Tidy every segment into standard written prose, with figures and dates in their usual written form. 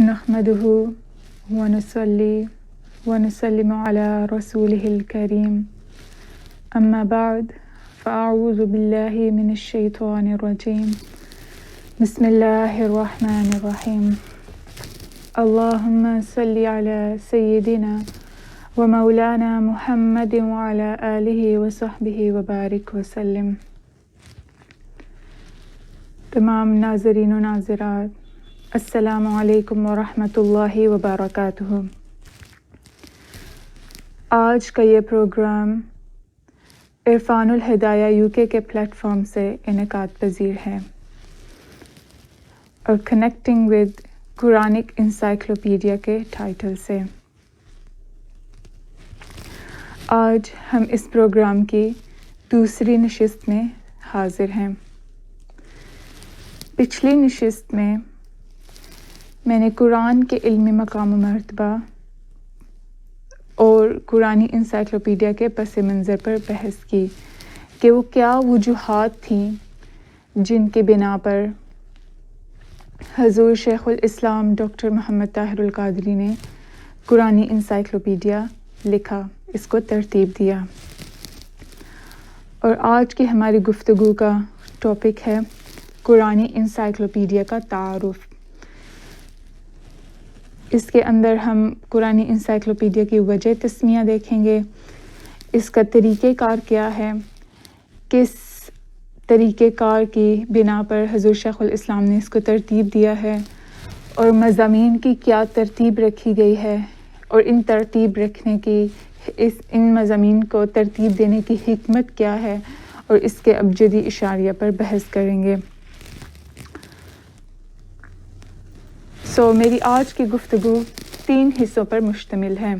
نحمده ونصلي ونسلم على رسوله الكريم أما بعد فأعوذ بالله من الشيطان الرجيم بسم الله الرحمن الرحيم اللهم صل على سيدنا ومولانا محمد وعلى آله وصحبه وبارك وسلم۔ تمام ناظرین و ناظرات، السلام علیکم ورحمۃ اللہ وبرکاتہ۔ آج کا یہ پروگرام عرفان الہدایہ UK کے پلیٹ فارم سے انعقاد پذیر ہے اور کنیکٹنگ ود قرآنک انسائکلوپیڈیا کے ٹائٹل سے۔ آج ہم اس پروگرام کی دوسری نشست میں حاضر ہیں۔ پچھلی نشست میں نے قرآن کے علمی مقام و مرتبہ اور قرآنی انسائکلوپیڈیا کے پس منظر پر بحث کی کہ وہ کیا وجوہات تھیں جن کے بنا پر حضور شیخ الاسلام ڈاکٹر محمد طاہر القادری نے قرآنی انسائکلوپیڈیا لکھا، اس کو ترتیب دیا۔ اور آج کی ہماری گفتگو کا ٹاپک ہے قرآنی انسائکلوپیڈیا کا تعارف۔ اس کے اندر ہم قرآنی انسائکلوپیڈیا کی وجہ تسمیہ دیکھیں گے، اس کا طریقہ کار کیا ہے، کس طریقہ کار کی بنا پر حضور شیخ الاسلام نے اس کو ترتیب دیا ہے، اور مضامین کی کیا ترتیب رکھی گئی ہے، اور ان ترتیب رکھنے کی ان مضامین کو ترتیب دینے کی حکمت کیا ہے، اور اس کے ابجدی اشاریہ پر بحث کریں گے۔ میری آج کی گفتگو 3 حصوں پر مشتمل ہے۔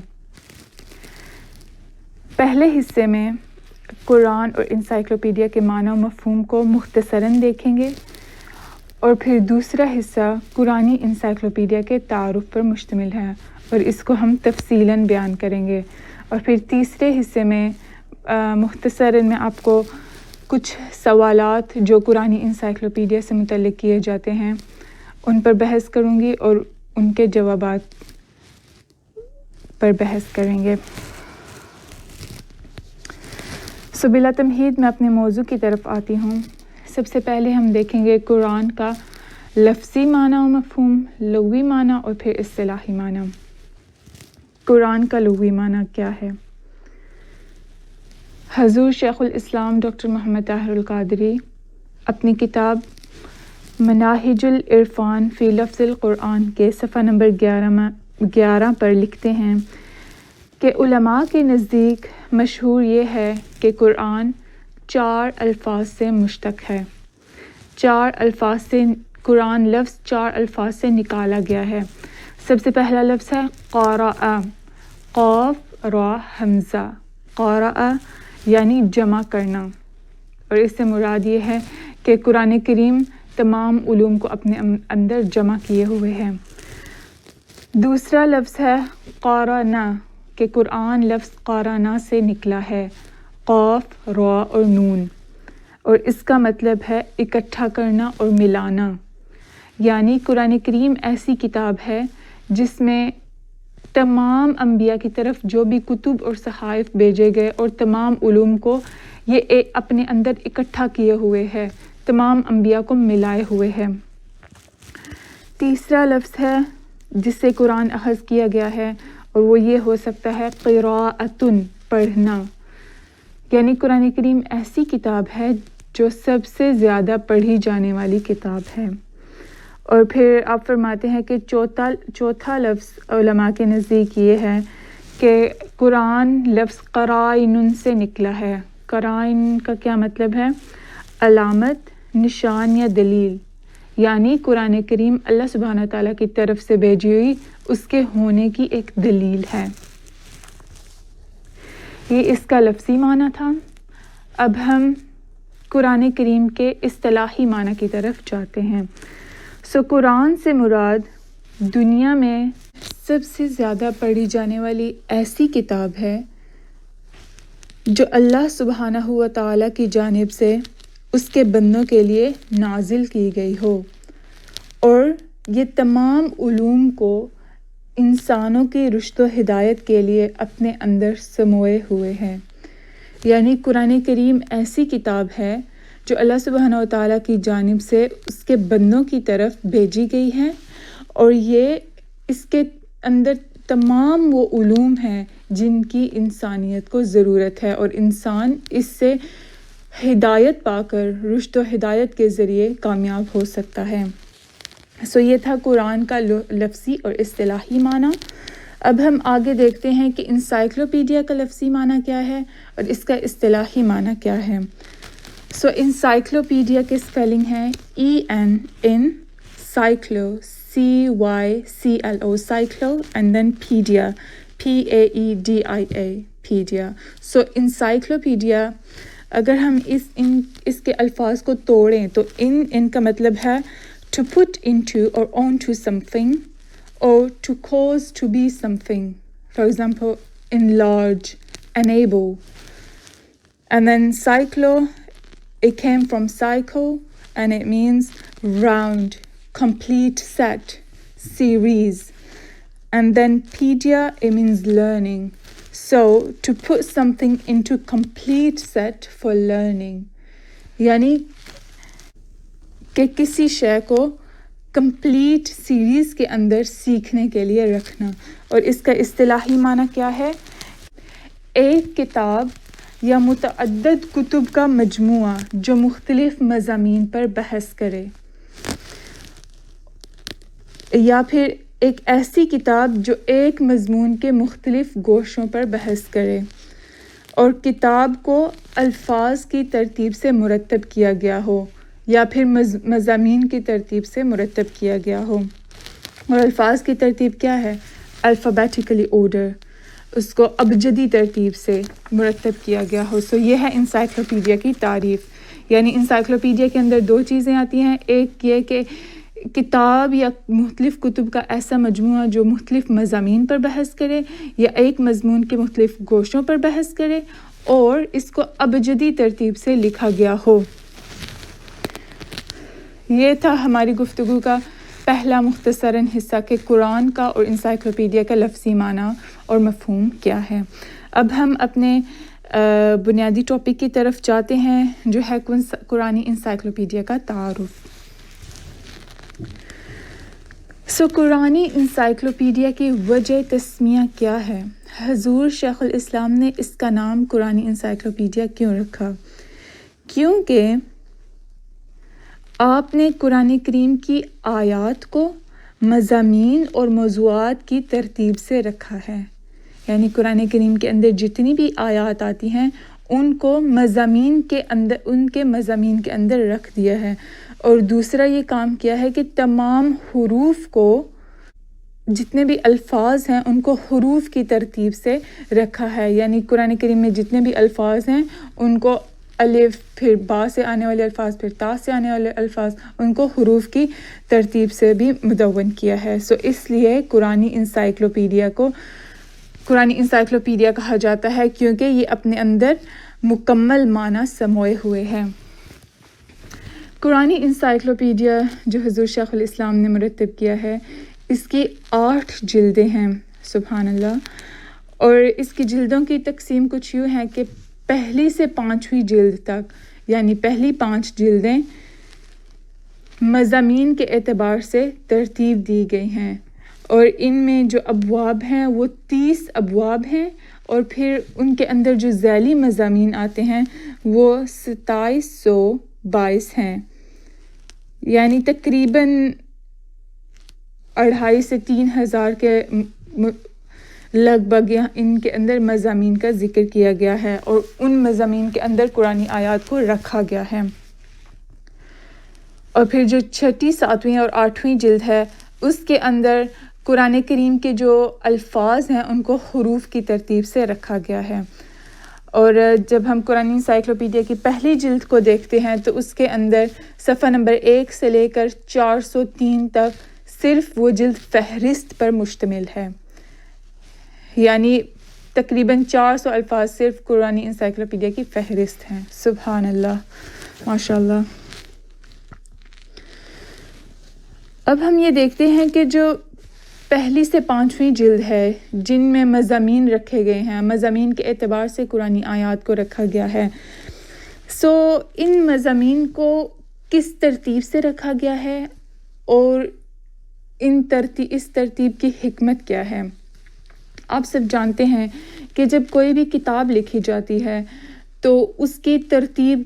پہلے حصے میں قرآن اور انسائکلوپیڈیا کے معنی و مفہوم کو مختصراً دیکھیں گے، اور پھر دوسرا حصہ قرآنی انسائکلوپیڈیا کے تعارف پر مشتمل ہے اور اس کو ہم تفصیلاً بیان کریں گے، اور پھر تیسرے حصے میں مختصراً میں آپ کو کچھ سوالات جو قرآنی انسائکلوپیڈیا سے متعلق کیے جاتے ہیں ان پر بحث کروں گی اور ان کے جوابات پر بحث کریں گے۔ بلا تمہید میں اپنے موضوع کی طرف آتی ہوں۔ سب سے پہلے ہم دیکھیں گے قرآن کا لفظی معنی و مفہوم، لغوی معنی اور پھر اصطلاحی معنی۔ قرآن کا لغوی معنی کیا ہے؟ حضور شیخ الاسلام ڈاکٹر محمد طاہر القادری اپنی کتاب مناہج العرفان فی لفظ القرآن کے صفحہ نمبر 11 پر لکھتے ہیں کہ علماء کے نزدیک مشہور یہ ہے کہ قرآن 4 الفاظ سے مشتق ہے۔ 4 الفاظ سے قرآن لفظ 4 الفاظ سے نکالا گیا ہے۔ سب سے پہلا لفظ ہے قرأ، قاف را حمزہ، قرأ یعنی جمع کرنا، اور اس سے مراد یہ ہے کہ قرآن کریم تمام علوم کو اپنے اندر جمع کیے ہوئے ہیں۔ دوسرا لفظ ہے قارنا، کہ قرآن لفظ قارنا سے نکلا ہے، قاف را اور نون، اور اس کا مطلب ہے اکٹھا کرنا اور ملانا، یعنی قرآن کریم ایسی کتاب ہے جس میں تمام انبیاء کی طرف جو بھی کتب اور صحائف بھیجے گئے اور تمام علوم کو یہ اپنے اندر اکٹھا کیے ہوئے ہے، تمام انبیاء کو ملائے ہوئے ہیں۔ تیسرا لفظ ہے جس سے قرآن اخذ کیا گیا ہے، اور وہ یہ ہو سکتا ہے قراءۃن، پڑھنا، یعنی قرآن کریم ایسی کتاب ہے جو سب سے زیادہ پڑھی جانے والی کتاب ہے۔ اور پھر آپ فرماتے ہیں کہ چوتھا لفظ علماء کے نزدیک یہ ہے کہ قرآن لفظ قرائن سے نکلا ہے۔ قرائن کا کیا مطلب ہے؟ علامت، نشان یا دلیل، یعنی قرآن کریم اللہ سبحانہ تعالیٰ کی طرف سے بھیجی ہوئی اس کے ہونے کی ایک دلیل ہے۔ یہ اس کا لفظی معنی تھا۔ اب ہم قرآن کریم کے اصطلاحی معنی کی طرف جاتے ہیں۔ قرآن سے مراد دنیا میں سب سے زیادہ پڑھی جانے والی ایسی کتاب ہے جو اللہ سبحانہ و تعالیٰ کی جانب سے اس کے بندوں کے لیے نازل کی گئی ہو، اور یہ تمام علوم کو انسانوں کی رشد و ہدایت کے لیے اپنے اندر سموئے ہوئے ہیں. یعنی قرآن کریم ایسی کتاب ہے جو اللہ سبحانہ و تعالیٰ کی جانب سے اس کے بندوں کی طرف بھیجی گئی ہے، اور یہ اس کے اندر تمام وہ علوم ہیں جن کی انسانیت کو ضرورت ہے، اور انسان اس سے ہدایت پا کر رشد و ہدایت کے ذریعے کامیاب ہو سکتا ہے. یہ تھا قرآن کا لفظی اور اصطلاحی معنی. اب ہم آگے دیکھتے ہیں کہ انسائکلوپیڈیا کا لفظی معنی کیا ہے اور اس کا اصطلاحی معنی کیا ہے. انسائکلوپیڈیا کی اسپیلنگ ہے EN cyclo CYCLO cyclo and then paedia PAEDIA paedia. Encyclopaedia اگر ہم اس کے الفاظ کو توڑیں تو ان کا مطلب ہے to put into or onto something or to cause to be something. For example, enlarge, enable. And then cyclo, it came from cycle and it means round, complete set, series. And then pedia, it means learning. So to put something into complete set for learning. یعنی کہ کسی شے کو complete series کے اندر سیکھنے کے لیے رکھنا. اور اس کا اصطلاحی معنی کیا ہے؟ ایک کتاب یا متعدد کتب کا مجموعہ جو مختلف مضامین پر بحث کرے، یا پھر ایک ایسی کتاب جو ایک مضمون کے مختلف گوشوں پر بحث کرے، اور کتاب کو الفاظ کی ترتیب سے مرتب کیا گیا ہو یا پھر مضامین کی ترتیب سے مرتب کیا گیا ہو. اور الفاظ کی ترتیب کیا ہے؟ الفابیٹیکلی آرڈر، اس کو ابجدی ترتیب سے مرتب کیا گیا ہو. یہ ہے انسائکلوپیڈیا کی تعریف. یعنی انسائکلوپیڈیا کے اندر دو چیزیں آتی ہیں، ایک یہ کہ کتاب یا مختلف کتب کا ایسا مجموعہ جو مختلف مضامین پر بحث کرے یا ایک مضمون کے مختلف گوشوں پر بحث کرے اور اس کو ابجدی ترتیب سے لکھا گیا ہو. یہ تھا ہماری گفتگو کا پہلا مختصراً حصہ کہ قرآن کا اور انسائکلوپیڈیا کا لفظی معنی اور مفہوم کیا ہے. اب ہم اپنے بنیادی ٹاپک کی طرف جاتے ہیں جو ہے قرآنی انسائکلوپیڈیا کا تعارف. قرآنی انسائکلوپیڈیا کی وجہ تسمیہ کیا ہے؟ حضور شیخ الاسلام نے اس کا نام قرآنی انسائکلوپیڈیا کیوں رکھا؟ کیونکہ آپ نے قرآن کریم کی آیات کو مضامین اور موضوعات کی ترتیب سے رکھا ہے. یعنی قرآن کریم کے اندر جتنی بھی آیات آتی ہیں ان کو مضامین کے اندر رکھ دیا ہے. اور دوسرا یہ کام کیا ہے کہ تمام حروف کو، جتنے بھی الفاظ ہیں ان کو حروف کی ترتیب سے رکھا ہے. یعنی قرآن کریم میں جتنے بھی الفاظ ہیں ان کو الف، پھر با سے آنے والے الفاظ، پھر تا سے آنے والے الفاظ، ان کو حروف کی ترتیب سے بھی مدون کیا ہے. اس لیے قرآنی انسائکلوپیڈیا کو قرآنی انسائکلوپیڈیا کہا جاتا ہے کیونکہ یہ اپنے اندر مکمل معنی سموئے ہوئے ہیں. قرآنی انسائکلوپیڈیا جو حضور شیخ الاسلام نے مرتب کیا ہے، اس کی 8 جلدیں ہیں. سبحان اللہ. اور اس کی جلدوں کی تقسیم کچھ یوں ہے کہ پہلی سے 5ویں جلد تک، یعنی پہلی 5 جلدیں مضامین کے اعتبار سے ترتیب دی گئی ہیں، اور ان میں جو ابواب ہیں وہ 30 ابواب ہیں، اور پھر ان کے اندر جو ذیلی مضامین آتے ہیں وہ 2722 ہیں. یعنی تقریباً 2500 سے 3000 کے لگ بھگ ان کے اندر مضامین کا ذکر کیا گیا ہے، اور ان مضامین کے اندر قرآنی آیات کو رکھا گیا ہے. اور پھر جو 6، 7ویں اور 8ویں جلد ہے اس کے اندر قرآن کریم کے جو الفاظ ہیں ان کو حروف کی ترتیب سے رکھا گیا ہے. اور جب ہم قرآنی انسائکلوپیڈیا کی پہلی جلد کو دیکھتے ہیں تو اس کے اندر صفحہ نمبر 1 سے لے کر 403 تک صرف وہ جلد فہرست پر مشتمل ہے. یعنی تقریباً 400 الفاظ صرف قرآنی انسائکلوپیڈیا کی فہرست ہیں. سبحان اللہ، ماشاء اللہ. اب ہم یہ دیکھتے ہیں کہ جو پہلی سے 5ویں جلد ہے جن میں مضامین رکھے گئے ہیں، مضامین کے اعتبار سے قرآنی آیات کو رکھا گیا ہے، ان مضامین کو کس ترتیب سے رکھا گیا ہے اور اس ترتیب کی حکمت کیا ہے؟ آپ سب جانتے ہیں کہ جب کوئی بھی کتاب لکھی جاتی ہے تو اس کی ترتیب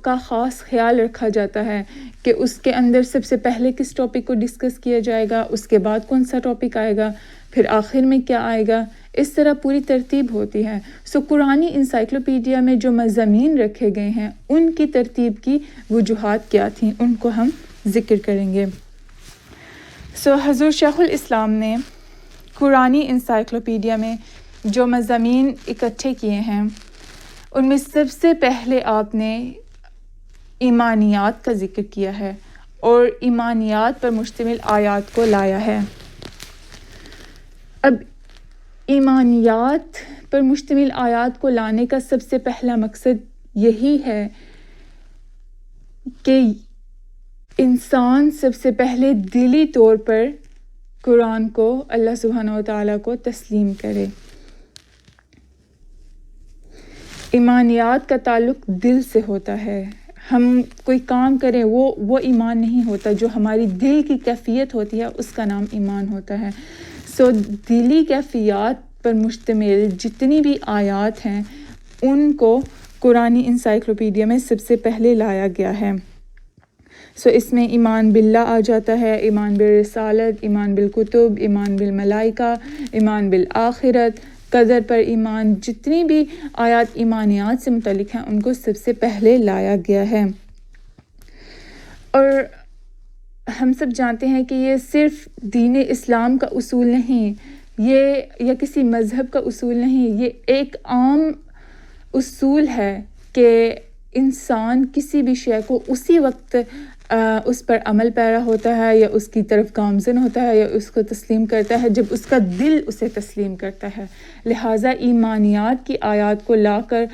کا خاص خیال رکھا جاتا ہے کہ اس کے اندر سب سے پہلے کس ٹاپک کو ڈسکس کیا جائے گا، اس کے بعد کون سا ٹاپک آئے گا، پھر آخر میں کیا آئے گا، اس طرح پوری ترتیب ہوتی ہے۔ قرآنی انسائکلوپیڈیا میں جو مضامین رکھے گئے ہیں ان کی ترتیب کی وجوہات کیا تھیں، ان کو ہم ذکر کریں گے۔ حضور شیخ الاسلام نے قرآنی انسائکلوپیڈیا میں جو مضامین اکٹھے کیے ہیں ان میں سب سے پہلے آپ نے ایمانیات کا ذکر کیا ہے اور ایمانیات پر مشتمل آیات کو لایا ہے۔ اب ایمانیات پر مشتمل آیات کو لانے کا سب سے پہلا مقصد یہی ہے کہ انسان سب سے پہلے دلی طور پر قرآن کو، اللہ سبحانہ و تعالیٰ کو تسلیم کرے۔ ایمانیات کا تعلق دل سے ہوتا ہے۔ ہم کوئی کام کریں وہ ایمان نہیں ہوتا، جو ہماری دل کی کیفیت ہوتی ہے اس کا نام ایمان ہوتا ہے۔ دلی کیفیات پر مشتمل جتنی بھی آیات ہیں ان کو قرآنی انسائکلوپیڈیا میں سب سے پہلے لایا گیا ہے۔ اس میں ایمان باللہ آ جاتا ہے، ایمان بالرسالت، ایمان بالکتب، ایمان بالملائکہ، ایمان بالآخرت، قدر پر ایمان، جتنی بھی آیات ایمانیات سے متعلق ہیں ان کو سب سے پہلے لایا گیا ہے۔ اور ہم سب جانتے ہیں کہ یہ صرف دین اسلام کا اصول نہیں، یا کسی مذہب کا اصول نہیں، یہ ایک عام اصول ہے کہ انسان کسی بھی شے کو اسی وقت اس پر عمل پیرا ہوتا ہے یا اس کی طرف گامزن ہوتا ہے یا اس کو تسلیم کرتا ہے جب اس کا دل اسے تسلیم کرتا ہے۔ لہٰذا ایمانیات کی آیات کو لا کر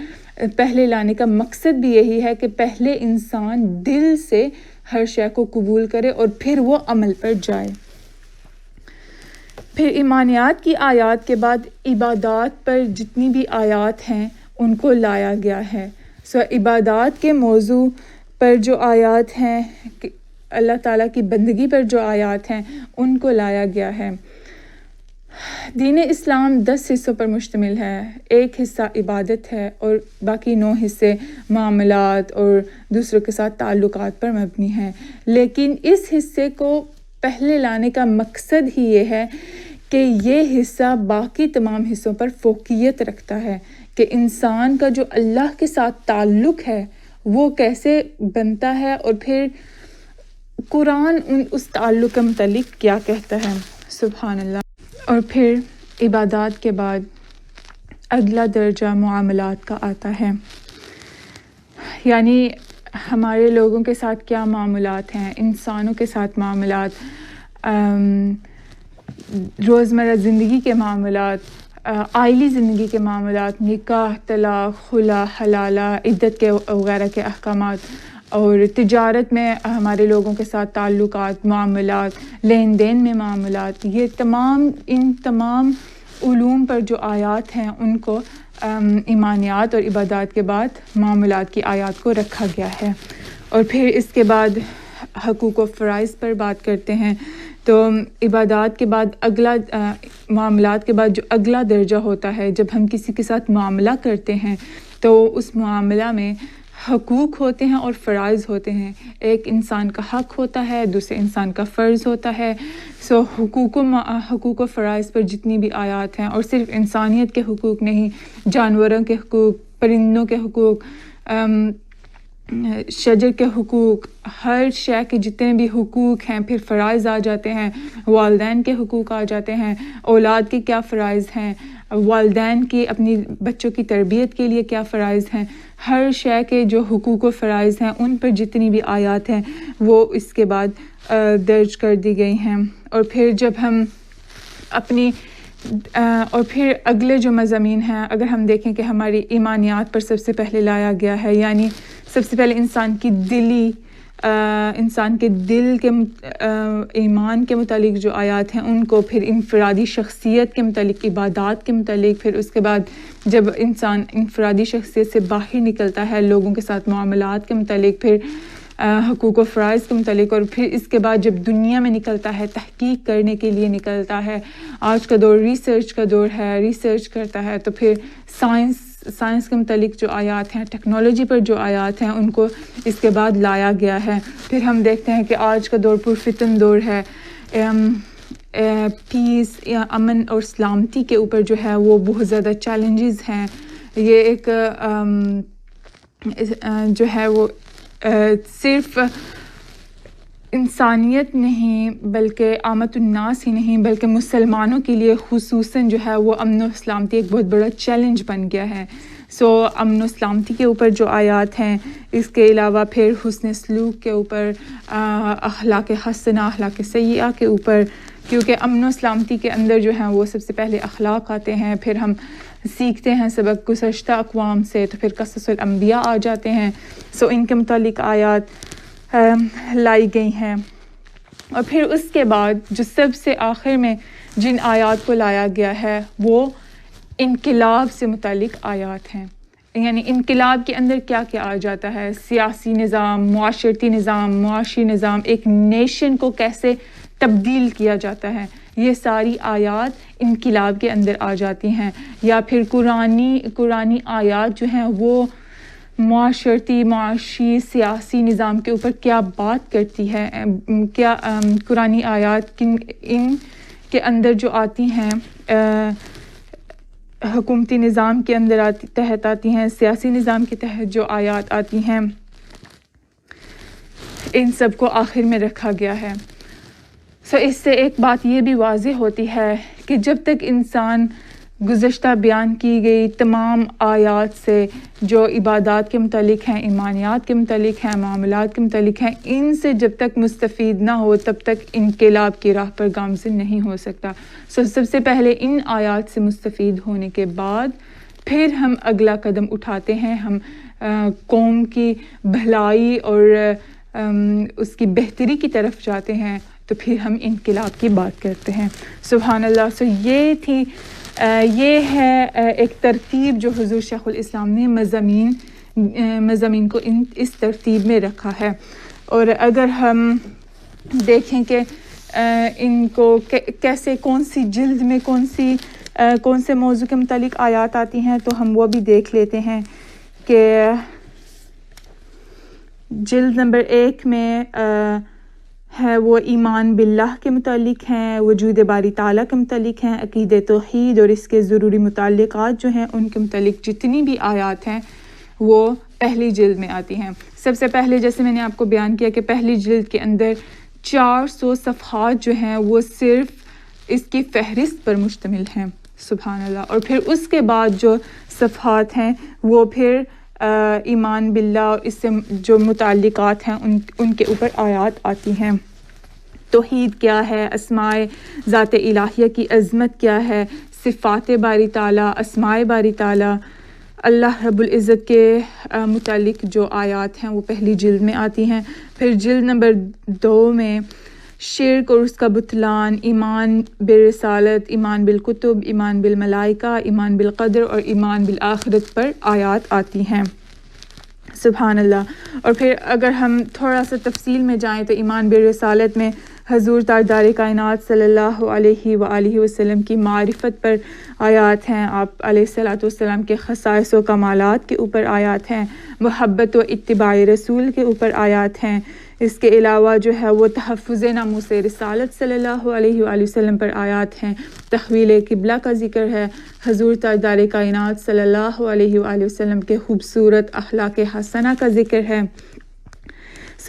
پہلے لانے کا مقصد بھی یہی ہے کہ پہلے انسان دل سے ہر شے کو قبول کرے اور پھر وہ عمل پر جائے۔ پھر ایمانیات کی آیات کے بعد عبادات پر جتنی بھی آیات ہیں ان کو لایا گیا ہے۔ عبادات کے موضوع پر جو آیات ہیں، اللہ تعالیٰ کی بندگی پر جو آیات ہیں ان کو لایا گیا ہے۔ دین اسلام 10 حصوں پر مشتمل ہے، ایک حصہ عبادت ہے اور باقی 9 حصے معاملات اور دوسروں کے ساتھ تعلقات پر مبنی ہیں۔ لیکن اس حصے کو پہلے لانے کا مقصد ہی یہ ہے کہ یہ حصہ باقی تمام حصوں پر فوقیت رکھتا ہے کہ انسان کا جو اللہ کے ساتھ تعلق ہے وہ کیسے بنتا ہے اور پھر قرآن اس تعلق کے متعلق کیا کہتا ہے۔ سبحان اللہ۔ اور پھر عبادات کے بعد اگلا درجہ معاملات کا آتا ہے، یعنی ہمارے لوگوں کے ساتھ کیا معاملات ہیں، انسانوں کے ساتھ معاملات، روزمرہ زندگی کے معاملات، آئلی زندگی کے معاملات، نکاح، طلاق، خلا، حلالہ، عدت کے وغیرہ کے احکامات، اور تجارت میں ہمارے لوگوں کے ساتھ تعلقات، معاملات، لین دین میں معاملات، یہ ان تمام علوم پر جو آیات ہیں ان کو ایمانیات اور عبادات کے بعد معاملات کی آیات کو رکھا گیا ہے۔ اور پھر اس کے بعد حقوق و فرائض پر بات کرتے ہیں۔ تو عبادات کے بعد معاملات کے بعد جو اگلا درجہ ہوتا ہے، جب ہم کسی کے ساتھ معاملہ کرتے ہیں تو اس معاملہ میں حقوق ہوتے ہیں اور فرائض ہوتے ہیں۔ ایک انسان کا حق ہوتا ہے، دوسرے انسان کا فرض ہوتا ہے۔ حقوق و فرائض پر جتنی بھی آیات ہیں، اور صرف انسانیت کے حقوق نہیں، جانوروں کے حقوق، پرندوں کے حقوق، شجر کے حقوق، ہر شے کے جتنے بھی حقوق ہیں، پھر فرائض آ جاتے ہیں، والدین کے حقوق آ جاتے ہیں، اولاد کے کیا فرائض ہیں، والدین کی اپنی بچوں کی تربیت کے لیے کیا فرائض ہیں، ہر شے کے جو حقوق و فرائض ہیں ان پر جتنی بھی آیات ہیں وہ اس کے بعد درج کر دی گئی ہیں۔ اور پھر جب ہم اور پھر اگلے جو مضامین ہیں، اگر ہم دیکھیں کہ ہماری ایمانیات پر سب سے پہلے لایا گیا ہے، یعنی سب سے پہلے انسان کی دلی انسان کے دل کے ایمان کے متعلق جو آیات ہیں ان کو، پھر انفرادی شخصیت کے متعلق، عبادات کے متعلق، پھر اس کے بعد جب انسان انفرادی شخصیت سے باہر نکلتا ہے لوگوں کے ساتھ معاملات کے متعلق، پھر حقوق و فرائض کے متعلق، اور پھر اس کے بعد جب دنیا میں نکلتا ہے تحقیق کرنے کے لیے نکلتا ہے. آج کا دور ریسرچ کا دور ہے، ریسرچ کرتا ہے، تو پھر سائنس کے متعلق جو آیات ہیں، ٹیکنالوجی پر جو آیات ہیں ان کو اس کے بعد لایا گیا ہے. پھر ہم دیکھتے ہیں کہ آج کا دور پرفتن دور ہے. پیس یا امن اور سلامتی کے اوپر جو ہے وہ بہت زیادہ چیلنجز ہیں. یہ ایک جو ہے وہ صرف انسانیت نہیں بلکہ عامت الناس ہی نہیں بلکہ مسلمانوں کے لیے خصوصاً جو ہے وہ امن و سلامتی ایک بہت بڑا چیلنج بن گیا ہے. امن و سلامتی کے اوپر جو آیات ہیں، اس کے علاوہ پھر حسن سلوک کے اوپر، اخلاق حسنہ اخلاق سیئہ کے اوپر، کیونکہ امن و سلامتی کے اندر جو ہیں وہ سب سے پہلے اخلاق آتے ہیں. پھر ہم سیکھتے ہیں سبق گزشتہ اقوام سے، تو پھر قصص الانبیاء آ جاتے ہیں. ان کے متعلق آیات لائی گئی ہیں. اور پھر اس کے بعد جو سب سے آخر میں جن آیات کو لایا گیا ہے وہ انقلاب سے متعلق آیات ہیں. یعنی انقلاب کے اندر کیا کیا آ جاتا ہے، سیاسی نظام، معاشرتی نظام، معاشی نظام، ایک نیشن کو کیسے تبدیل کیا جاتا ہے، یہ ساری آیات انقلاب کے اندر آ جاتی ہیں. یا پھر قرآنی آیات جو ہیں وہ معاشرتی، معاشی، سیاسی نظام کے اوپر کیا بات کرتی ہے، کیا قرآنی آیات ان کے اندر جو آتی ہیں حکومتی نظام کے اندر تحت آتی ہیں، سیاسی نظام کے تحت جو آیات آتی ہیں، ان سب کو آخر میں رکھا گیا ہے. اس سے ایک بات یہ بھی واضح ہوتی ہے کہ جب تک انسان گزشتہ بیان کی گئی تمام آیات سے جو عبادات کے متعلق ہیں، ایمانیات کے متعلق ہیں، معاملات کے متعلق ہیں، ان سے جب تک مستفید نہ ہو تب تک انقلاب کی راہ پر گامزن نہیں ہو سکتا. سب سے پہلے ان آیات سے مستفید ہونے کے بعد پھر ہم اگلا قدم اٹھاتے ہیں، ہم قوم کی بھلائی اور اس کی بہتری کی طرف جاتے ہیں، تو پھر ہم انقلاب کی بات کرتے ہیں. سبحان اللہ. یہ ہے ایک ترتیب جو حضور شیخ الاسلام نے مضامین کو اس ترتیب میں رکھا ہے. اور اگر ہم دیکھیں کہ ان کو کیسے، کون سی جلد میں کون سے موضوع کے متعلق آیات آتی ہیں، تو ہم وہ بھی دیکھ لیتے ہیں کہ جلد نمبر 1 میں ہے وہ ایمان باللہ کے متعلق ہیں، وجود باری تعالیٰ کے متعلق ہیں، عقید توحید اور اس کے ضروری متعلقات جو ہیں ان کے متعلق جتنی بھی آیات ہیں وہ پہلی جلد میں آتی ہیں. سب سے پہلے جیسے میں نے آپ کو بیان کیا کہ پہلی جلد کے اندر 400 صفحات جو ہیں وہ صرف اس کی فہرست پر مشتمل ہیں. سبحان اللہ. اور پھر اس کے بعد جو صفحات ہیں وہ پھر ایمان باللہ اور اس سے جو متعلقات ہیں ان کے اوپر آیات آتی ہیں. توحید کیا ہے، اسماء ذات الہیہ کی عظمت کیا ہے، صفات باری تعالیٰ، اسماء باری تعالیٰ، اللہ رب العزت کے متعلق جو آیات ہیں وہ پہلی جلد میں آتی ہیں. پھر جلد نمبر 2 میں شرک اور اس کا بطلان، ایمان برسالت، ایمان بالکتب، ایمان بالملائکہ، ایمان بالقدر اور ایمان بالآخرت پر آیات آتی ہیں. سبحان اللہ. اور پھر اگر ہم تھوڑا سا تفصیل میں جائیں تو ایمان بالرسالت میں حضور تاجدار کائنات صلی اللہ علیہ وآلہ وسلم کی معرفت پر آیات ہیں، آپ علیہ الصلوۃ والسلام کے خصائص و کمالات کے اوپر آیات ہیں، محبت و اتباع رسول کے اوپر آیات ہیں. اس کے علاوہ جو ہے وہ تحفظ ناموس رسالت صلی اللہ علیہ وآلہ وسلم پر آیات ہیں، تحویل قبلہ کا ذکر ہے، حضور تاجدار کائنات صلی اللہ علیہ وآلہ وسلم کے خوبصورت اخلاق حسنہ کا ذکر ہے.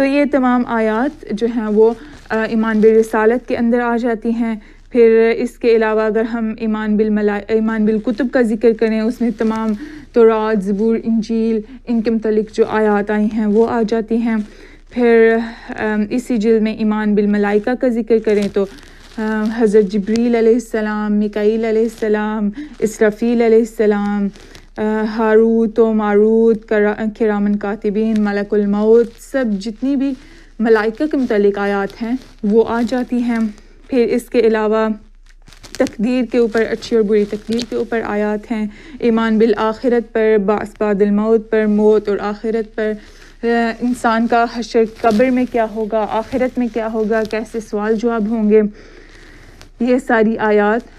یہ تمام آیات جو ہیں وہ ایمان بالرسالت کے اندر آ جاتی ہیں. پھر اس کے علاوہ اگر ہم ایمان بالکتب کا ذکر کریں، اس میں تمام تورات، زبور، انجیل، ان کے متعلق جو آیات آئی ہیں وہ آ جاتی ہیں. پھر اسی جلد میں ایمان بالملائکہ کا ذکر کریں تو حضرت جبریل علیہ السلام، میکائیل علیہ السلام، اسرافیل علیہ السلام، ہاروت و ماروت، کرامن کاتبین، ملک الموت، سب جتنی بھی ملائکہ کے متعلق آیات ہیں وہ آ جاتی ہیں. پھر اس کے علاوہ تقدیر کے اوپر، اچھی اور بری تقدیر کے اوپر آیات ہیں، ایمان بالآخرت پر، بعث بعد الموت پر، موت اور آخرت پر، انسان کا حشر قبر میں کیا ہوگا، آخرت میں کیا ہوگا، کیسے سوال جواب ہوں گے. یہ ساری آیات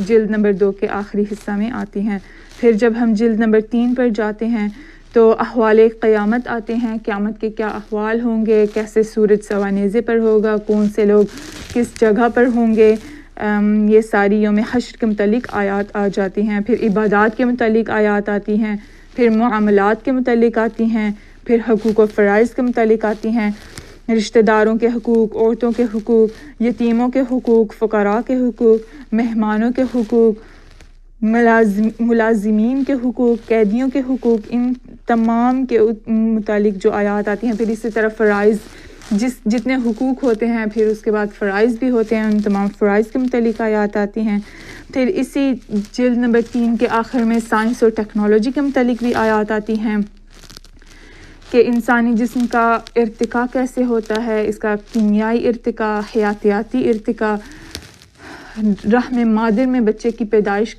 جلد نمبر 2 کے آخری حصہ میں آتی ہیں. پھر جب ہم جلد نمبر 3 پر جاتے ہیں تو احوال قیامت آتے ہیں، قیامت کے کیا احوال ہوں گے، کیسے سورج سوانیزے پر ہوگا، کون سے لوگ کس جگہ پر ہوں گے، یہ ساری یوم حشر کے متعلق آیات آ جاتی ہیں. پھر عبادات کے متعلق آیات آتی ہیں، پھر معاملات کے متعلق آتی ہیں، پھر حقوق و فرائض کے متعلق آتی ہیں، رشتہ داروں کے حقوق، عورتوں کے حقوق، یتیموں کے حقوق، فقراء کے حقوق، مہمانوں کے حقوق، ملازمین کے حقوق، قیدیوں کے حقوق، ان تمام کے متعلق جو آیات آتی ہیں. پھر اسی طرح فرائض، جتنے حقوق ہوتے ہیں پھر اس کے بعد فرائض بھی ہوتے ہیں، ان تمام فرائض کے متعلق آیات آتی ہیں. پھر اسی جلد نمبر 3 کے آخر میں سائنس اور ٹیکنالوجی کے متعلق بھی آیات آتی ہیں کہ انسانی جسم کا ارتقاء کیسے ہوتا ہے، اس کا کیمیائی ارتقاء، حیاتیاتی ارتقاء، رحم مادر میں بچے کی پیدائش،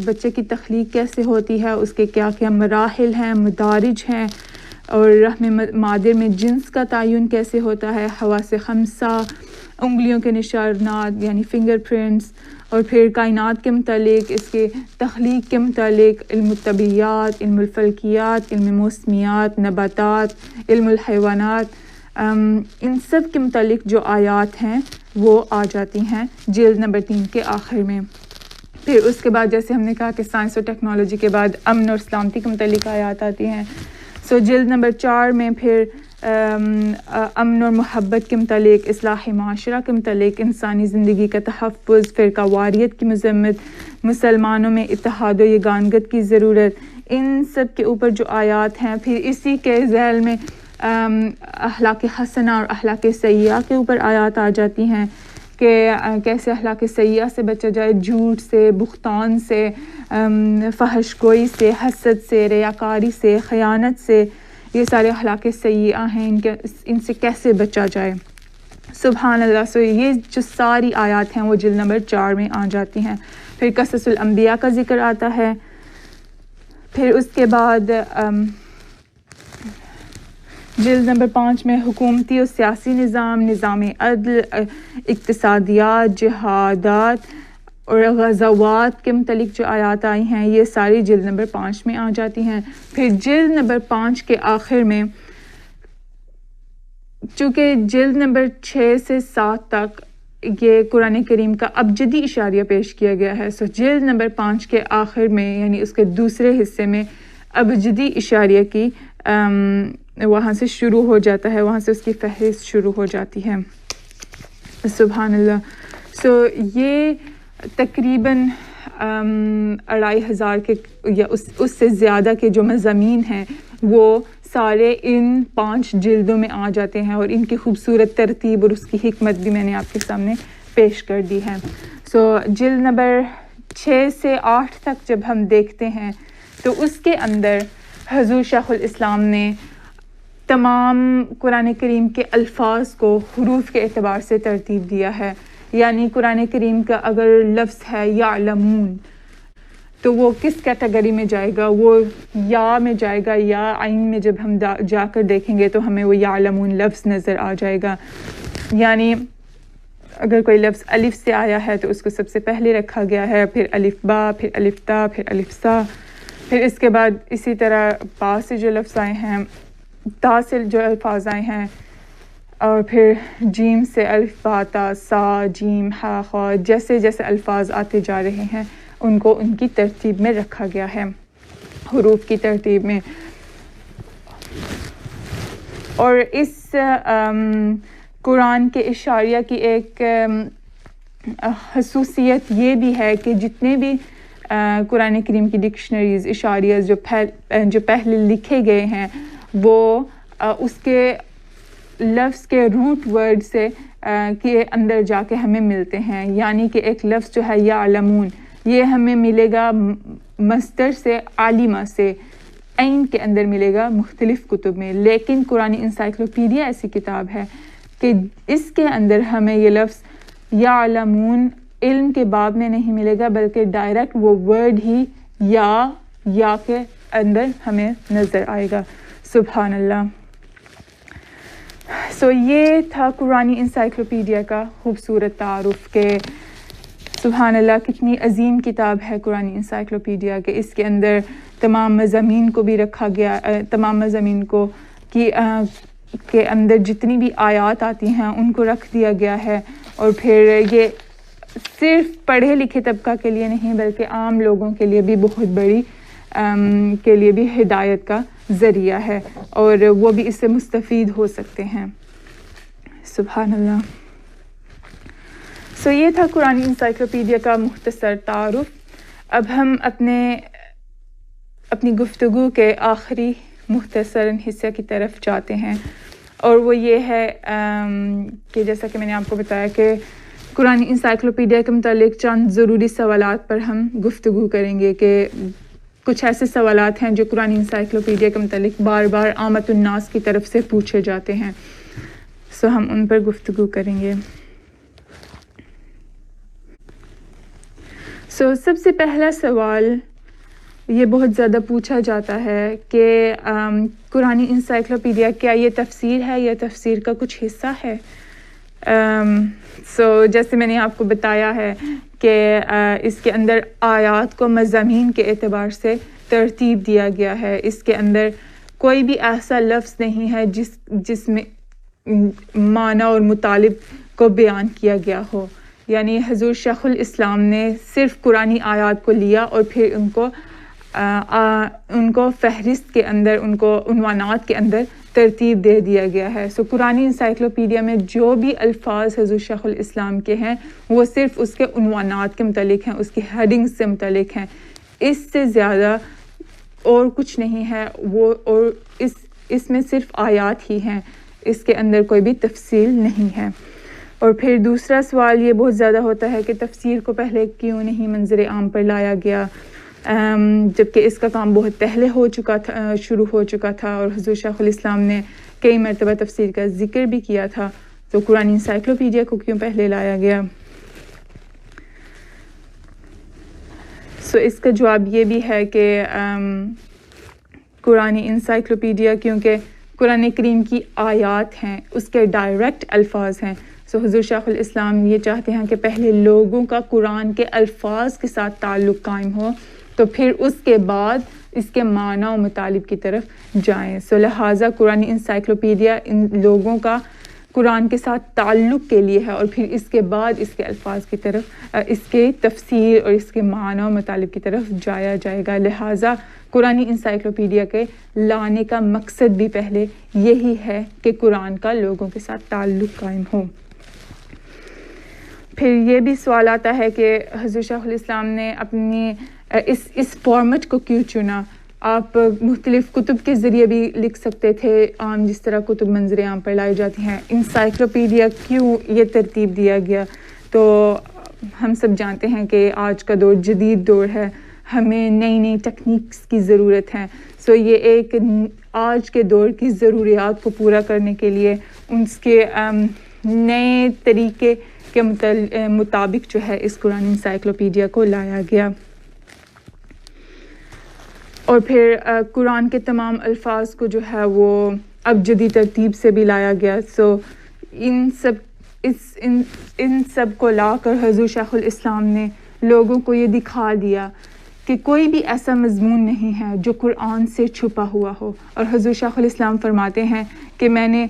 بچے کی تخلیق کیسے ہوتی ہے، اس کے کیا کیا مراحل ہیں، مدارج ہیں، اور رحم مادر میں جنس کا تعین کیسے ہوتا ہے، حواس خمسہ، انگلیوں کے نشانات یعنی فنگر پرنٹس، اور پھر کائنات کے متعلق، اس کے تخلیق کے متعلق علم الطبیعیات، علم الفلکیات، علم موسمیات، نباتات، علم الحیوانات، ان سب کے متعلق جو آیات ہیں وہ آ جاتی ہیں جلد نمبر 3 کے آخر میں. پھر اس کے بعد جیسے ہم نے کہا کہ سائنس اور ٹیکنالوجی کے بعد امن اور سلامتی کے متعلق آیات آتی ہیں. جلد نمبر 4 میں پھر امن اور محبت کے متعلق، اصلاح معاشرہ کے متعلق، انسانی زندگی کا تحفظ، فرقہ واریت کی مذمت، مسلمانوں میں اتحاد و یگانگت کی ضرورت، ان سب کے اوپر جو آیات ہیں. پھر اسی کے ذیل میں اخلاق حسنہ اور اخلاق سیئہ کے اوپر آیات آ جاتی ہیں کہ کیسے اخلاق سیئہ سے بچا جائے، جھوٹ سے، بہتان سے، فحش گوئی سے، حسد سے، ریاکاری سے، خیانت سے، یہ سارے اخلاق سیئہ ہیں، ان سے کیسے بچا جائے. سبحان اللہ. یہ جو ساری آیات ہیں وہ جلد نمبر 4 میں آ جاتی ہیں. پھر قصص الانبیاء کا ذکر آتا ہے. پھر اس کے بعد جلد نمبر 5 میں حکومتی اور سیاسی نظام، نظام عدل، اقتصادیات، جہادات اور غزوات کے متعلق جو آیات آئی ہیں یہ ساری جلد نمبر 5 میں آ جاتی ہیں. پھر جلد نمبر 5 کے آخر میں، چونکہ جلد نمبر 6 سے 7 تک یہ قرآن کریم کا ابجدی اشاریہ پیش کیا گیا ہے، جلد نمبر 5 کے آخر میں یعنی اس کے دوسرے حصے میں ابجدی اشاریہ کی وہاں سے شروع ہو جاتا ہے، وہاں سے اس کی فہرست شروع ہو جاتی ہے. سبحان اللہ. یہ تقریباً 2500 کے یا اس سے زیادہ کے جو مضامین ہیں وہ سارے ان 5 جلدوں میں آ جاتے ہیں، اور ان کی خوبصورت ترتیب اور اس کی حکمت بھی میں نے آپ کے سامنے پیش کر دی ہے. جلد نمبر 6 سے 8 تک جب ہم دیکھتے ہیں تو اس کے اندر حضور شیخ الاسلام نے تمام قرآن کریم کے الفاظ کو حروف کے اعتبار سے ترتیب دیا ہے. یعنی قرآن کریم کا اگر لفظ ہے یعلمون تو وہ کس کیٹیگری میں جائے گا، وہ یا میں جائے گا، یا عین میں جب ہم جا کر دیکھیں گے تو ہمیں وہ یعلمون لفظ نظر آ جائے گا. یعنی اگر کوئی لفظ الف سے آیا ہے تو اس کو سب سے پہلے رکھا گیا ہے، پھر الف با، پھر الف تا، پھر الف سا، پھر اس کے بعد اسی طرح با سے جو لفظ آئے ہیں، تا سے جو الفاظ آئے ہیں، اور پھر جیم سے الف با تا سا جیم ہا خا، جیسے جیسے الفاظ آتے جا رہے ہیں ان کو ان کی ترتیب میں رکھا گیا ہے، حروف کی ترتیب میں. اور اس قرآن کے اشاریہ کی ایک خصوصیت یہ بھی ہے کہ جتنے بھی قرآن کریم کی ڈکشنریز، اشاریہ جو پہلے لکھے گئے ہیں وہ اس کے لفظ کے روٹ ورڈ سے کے اندر جا کے ہمیں ملتے ہیں. یعنی کہ ایک لفظ جو ہے یعلمون، یہ ہمیں ملے گا مصدر سے، عالمہ سے، عین کے اندر ملے گا مختلف کتب میں. لیکن قرآن انسائکلوپیڈیا ایسی کتاب ہے کہ اس کے اندر ہمیں یہ لفظ یعلمون علم کے باب میں نہیں ملے گا، بلکہ ڈائریکٹ وہ ورڈ ہی یا کے اندر ہمیں نظر آئے گا. سبحان اللہ. یہ تھا قرآنی انسائکلوپیڈیا کا خوبصورت تعارف کہ سبحان اللہ کتنی عظیم کتاب ہے قرآنی انسائکلوپیڈیا، کہ اس کے اندر تمام مضامین کو بھی رکھا گیا، تمام مضامین کو کے اندر جتنی بھی آیات آتی ہیں ان کو رکھ دیا گیا ہے. اور پھر یہ صرف پڑھے لکھے طبقہ کے لیے نہیں بلکہ عام لوگوں کے لیے بھی بہت بڑی کے لیے بھی ہدایت کا ذریعہ ہے، اور وہ بھی اس سے مستفید ہو سکتے ہیں. سبحان اللہ. یہ تھا قرآنی انسائکلوپیڈیا کا مختصر تعارف. اب ہم اپنی گفتگو کے آخری مختصر حصے کی طرف جاتے ہیں، اور وہ یہ ہے کہ جیسا کہ میں نے آپ کو بتایا کہ قرآنی انسائکلوپیڈیا کے متعلق چند ضروری سوالات پر ہم گفتگو کریں گے، کہ کچھ ایسے سوالات ہیں جو قرآنی انسائکلوپیڈیا کے متعلق بار بار عامت الناس کی طرف سے پوچھے جاتے ہیں. ہم ان پر گفتگو کریں گے. سب سے پہلا سوال یہ بہت زیادہ پوچھا جاتا ہے کہ قرآنی انسائکلوپیڈیا کیا یہ تفسیر ہے یا تفسیر کا کچھ حصہ ہے؟ جیسے میں نے آپ کو بتایا ہے کہ اس کے اندر آیات کو مضامین کے اعتبار سے ترتیب دیا گیا ہے. اس کے اندر کوئی بھی ایسا لفظ نہیں ہے جس میں معنی اور مطالب کو بیان کیا گیا ہو. یعنی حضور شیخ الاسلام نے صرف قرآنی آیات کو لیا اور پھر ان کو فہرست کے اندر، ان کو عنوانات کے اندر ترتیب دے دیا گیا ہے. قرآنی انسائکلوپیڈیا میں جو بھی الفاظ حضور شیخ الاسلام کے ہیں وہ صرف اس کے عنوانات کے متعلق ہیں، اس کی ہیڈنگ سے متعلق ہیں. اس سے زیادہ اور کچھ نہیں ہے. اور اس میں صرف آیات ہی ہیں، اس کے اندر کوئی بھی تفصیل نہیں ہے. اور پھر دوسرا سوال یہ بہت زیادہ ہوتا ہے کہ تفسیر کو پہلے کیوں نہیں منظر عام پر لایا گیا، جبکہ اس کا کام بہت پہلے شروع ہو چکا تھا، اور حضور شیخ الاسلام نے کئی مرتبہ تفسیر کا ذکر بھی کیا تھا. تو قرآن انسائکلوپیڈیا کو کیوں پہلے لایا گیا؟ اس کا جواب یہ بھی ہے کہ قرآن انسائکلوپیڈیا کیونکہ قرآن کریم کی آیات ہیں، اس کے ڈائریکٹ الفاظ ہیں. حضور شیخ الاسلام یہ چاہتے ہیں کہ پہلے لوگوں کا قرآن کے الفاظ کے ساتھ تعلق قائم ہو، تو پھر اس کے بعد اس کے معنی و مطالب کی طرف جائیں. لہٰذا قرآن انسائکلوپیڈیا ان لوگوں کا قرآن کے ساتھ تعلق کے لیے ہے، اور پھر اس کے بعد اس کے الفاظ کی طرف، اس کے تفسیر اور اس کے معنی و مطالب کی طرف جایا جائے گا. لہٰذا قرآن انسائکلوپیڈیا کے لانے کا مقصد بھی پہلے یہی ہے کہ قرآن کا لوگوں کے ساتھ تعلق قائم ہو. پھر یہ بھی سوال آتا ہے کہ حضور شیخ الاسلام نے اپنی اس فارمیٹ کو کیوں چنا؟ آپ مختلف کتب کے ذریعے بھی لکھ سکتے تھے، عام جس طرح کتب منظر عام پر لائی جاتی ہیں. انسائکلوپیڈیا کیوں یہ ترتیب دیا گیا؟ تو ہم سب جانتے ہیں کہ آج کا دور جدید دور ہے، ہمیں نئی نئی ٹیکنیکس کی ضرورت ہے. یہ ایک آج کے دور کی ضروریات کو پورا کرنے کے لیے اس کے نئے طریقے کے مطابق جو ہے اس قرآن انسائکلوپیڈیا کو لایا گیا. اور پھر قرآن کے تمام الفاظ کو جو ہے وہ اب جدید ترتیب سے بھی لایا گیا. ان سب کو لا کر حضور شیخ الاسلام نے لوگوں کو یہ دکھا دیا کہ کوئی بھی ایسا مضمون نہیں ہے جو قرآن سے چھپا ہوا ہو. اور حضور شیخ الاسلام فرماتے ہیں کہ میں نے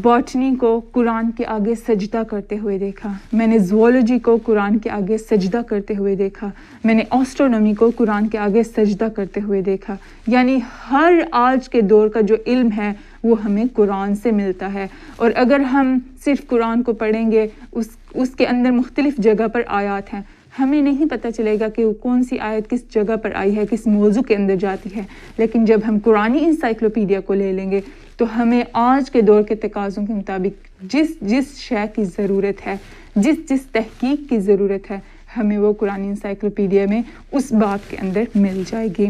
باٹنی کو قرآن کے آگے سجدہ کرتے ہوئے دیکھا، میں نے زوالوجی کو قرآن کے آگے سجدہ کرتے ہوئے دیکھا، میں نے ایسٹرونومی کو قرآن کے آگے سجدہ کرتے ہوئے دیکھا. یعنی ہر آج کے دور کا جو علم ہے وہ ہمیں قرآن سے ملتا ہے. اور اگر ہم صرف قرآن کو پڑھیں گے، اس کے اندر مختلف جگہ پر آیات ہیں، ہمیں نہیں پتہ چلے گا کہ وہ کون سی آیت کس جگہ پر آئی ہے، کس موضوع کے اندر جاتی ہے. لیکن جب ہم قرآنی انسائکلوپیڈیا کو لے لیں گے تو ہمیں آج کے دور کے تقاضوں کے مطابق جس شے کی ضرورت ہے، جس تحقیق کی ضرورت ہے، ہمیں وہ قرآن انسائکلوپیڈیا میں اس باب کے اندر مل جائے گی.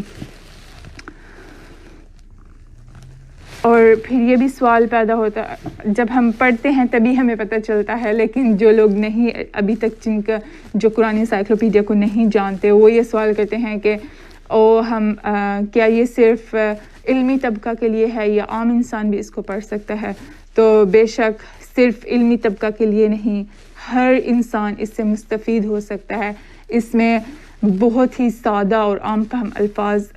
اور پھر یہ بھی سوال پیدا ہوتا ہے، جب ہم پڑھتے ہیں تبھی ہمیں پتہ چلتا ہے، لیکن جو لوگ نہیں ابھی تک جن کا جو قرآن انسائکلوپیڈیا کو نہیں جانتے وہ یہ سوال کرتے ہیں کہ کیا یہ صرف علمی طبقہ کے لیے ہے یا عام انسان بھی اس کو پڑھ سکتا ہے؟ تو بے شک صرف علمی طبقہ کے لیے نہیں، ہر انسان اس سے مستفید ہو سکتا ہے۔ اس میں بہت ہی سادہ اور عام فہم الفاظ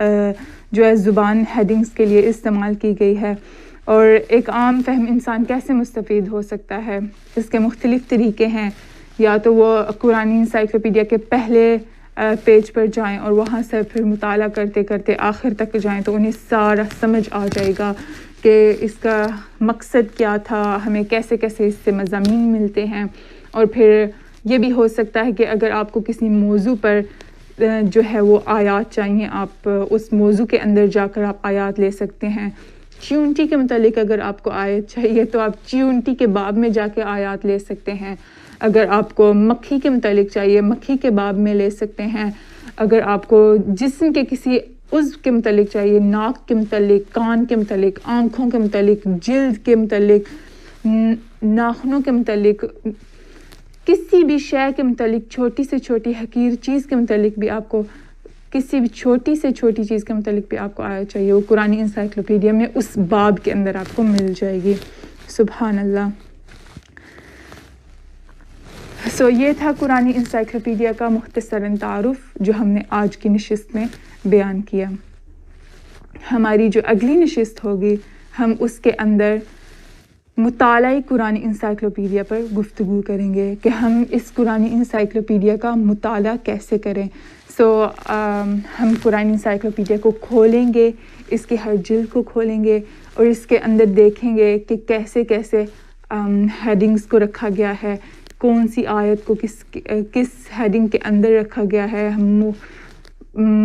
جو ہے زبان ہیڈنگز کے لیے استعمال کی گئی ہے۔ اور ایک عام فہم انسان کیسے مستفید ہو سکتا ہے؟ اس کے مختلف طریقے ہیں، یا تو وہ قرآن انسائکلوپیڈیا کے پہلے پیج پر جائیں اور وہاں سے پھر مطالعہ کرتے کرتے آخر تک جائیں تو انہیں سارا سمجھ آ جائے گا کہ اس کا مقصد کیا تھا، ہمیں کیسے کیسے اس سے مضامین ملتے ہیں۔ اور پھر یہ بھی ہو سکتا ہے کہ اگر آپ کو کسی موضوع پر جو ہے وہ آیات چاہیے، آپ اس موضوع کے اندر جا کر آپ آیات لے سکتے ہیں۔ چیونٹی کے متعلق اگر آپ کو آیت چاہیے تو آپ چیونٹی کے باب میں جا کے آیات لے سکتے ہیں۔ اگر آپ کو مکھی کے متعلق چاہیے مکھی کے باب میں لے سکتے ہیں۔ اگر آپ کو جسم کے کسی عضو کے متعلق چاہیے، ناک کے متعلق، کان کے متعلق، آنکھوں کے متعلق، جلد کے متعلق، ناخنوں کے متعلق، کسی بھی شے کے متعلق، چھوٹی سے چھوٹی حقیر چیز کے متعلق بھی آپ کو، کسی بھی چھوٹی سے چھوٹی چیز کے متعلق بھی آپ کو آیت چاہیے، وہ قرآن انسائکلوپیڈیا میں اس باب کے اندر آپ کو مل جائے گی۔ سبحان اللہ۔ یہ تھا قرآن انسائکلوپیڈیا کا مختصراً تعارف جو ہم نے آج کی نشست میں بیان کیا۔ ہماری جو اگلی نشست ہوگی ہم اس کے اندر مطالعہ قرآن انسائکلوپیڈیا پر گفتگو کریں گے کہ ہم اس قرآن انسائکلوپیڈیا کا مطالعہ کیسے کریں۔ ہم قرآن انسائکلوپیڈیا کو کھولیں گے، اس کے ہر جلد کو کھولیں گے اور اس کے اندر دیکھیں گے کہ کیسے کیسے ہیڈنگز کو رکھا گیا ہے، کون سی آیت کو کس ہیڈنگ کے اندر رکھا گیا ہے۔ ہم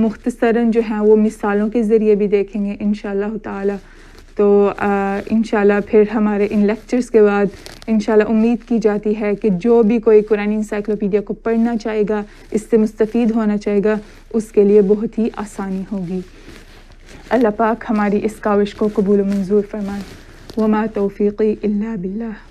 مختصراً جو ہیں وہ مثالوں کے ذریعے بھی دیکھیں گے انشاءاللہ تعالی۔ تو انشاءاللہ پھر ہمارے ان لیکچرز کے بعد انشاءاللہ امید کی جاتی ہے کہ جو بھی کوئی قرآن انسائکلوپیڈیا کو پڑھنا چاہے گا، اس سے مستفید ہونا چاہے گا، اس کے لیے بہت ہی آسانی ہوگی۔ اللہ پاک ہماری اس کاوش کو قبول و منظور فرمائے۔ وما توفیقی الا باللہ۔